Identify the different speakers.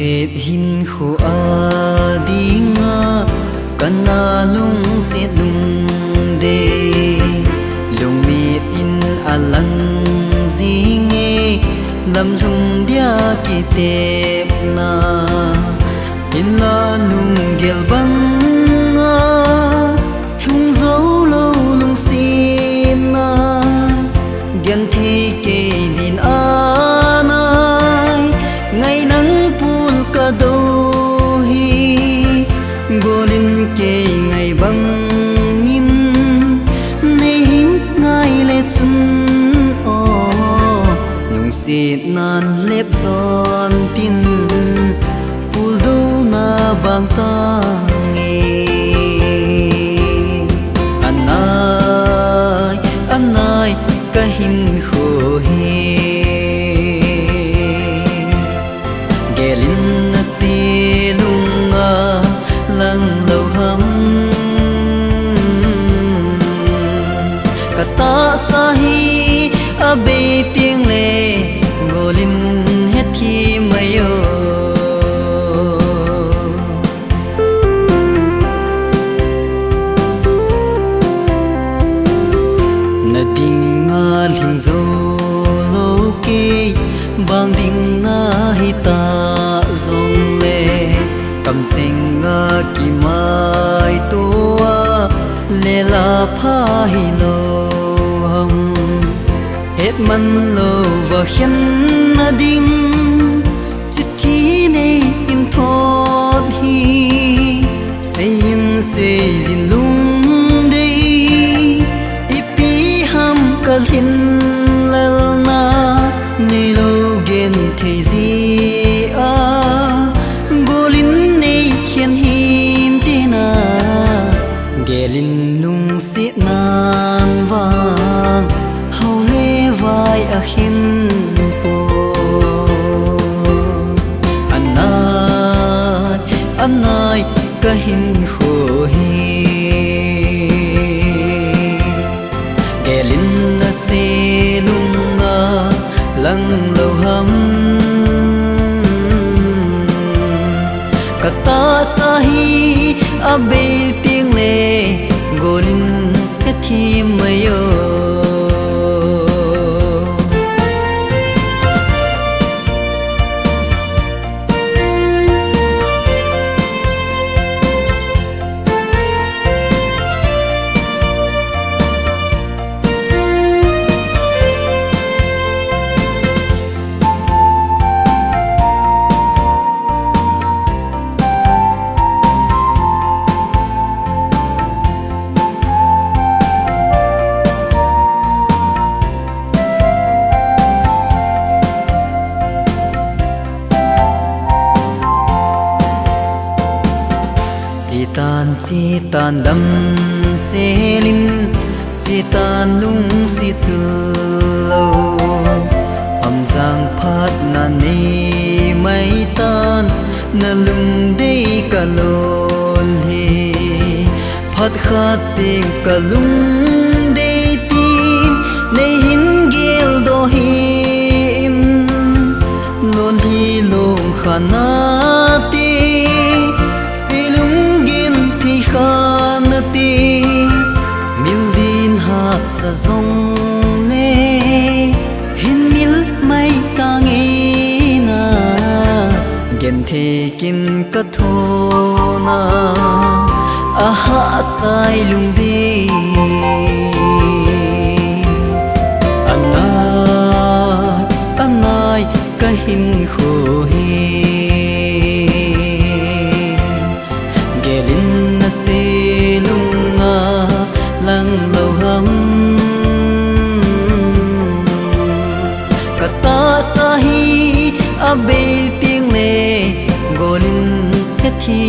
Speaker 1: sét hin khu a dinga kana lung sét lung de lung mi in alang zinge lam lung dia ki tep na in la lung gel bang nga lung zo lo lung sin na gen thi ke din anai ngày nắng pul ka do hi golin ke ngày bang in nei hin ngai le chun o nung sit nan lep zon tin pul do na bang ta nge anai anai ka hin kho hi gelin na silunga lang lâu hâm kata sahi abe tiếng le golin het thi mayo na dinga lin zo lo ke bang ding na hi ta zong le cầm singa ki mai tua le la pha hi lo hum hết man lo và khian na ding chit thi ne in thot hi se zin lung dei ipi ham kal hin lal na ne lo gen thei zi a golin nei khian hin te na gelin lung si nan wang hau le vai a hin po anai ka hin kho hi gelin na se lunga lang lo ham kata sahi abe tiếng le golin het thi mayo chi tan lam selin chi tan lung si chu lo am giang phat na ni mai tan na lung dei ka lol hi phat khat ting ka lung dei tin nei hin gel do hi in lol hi long khana ti khanati mildin hak sa zong ne hin mil mai tangina gen the kin ka thona aha sai lung di anai ka hin kho hi silunga lang lo hum kata sahi abe tiếng le golin het thi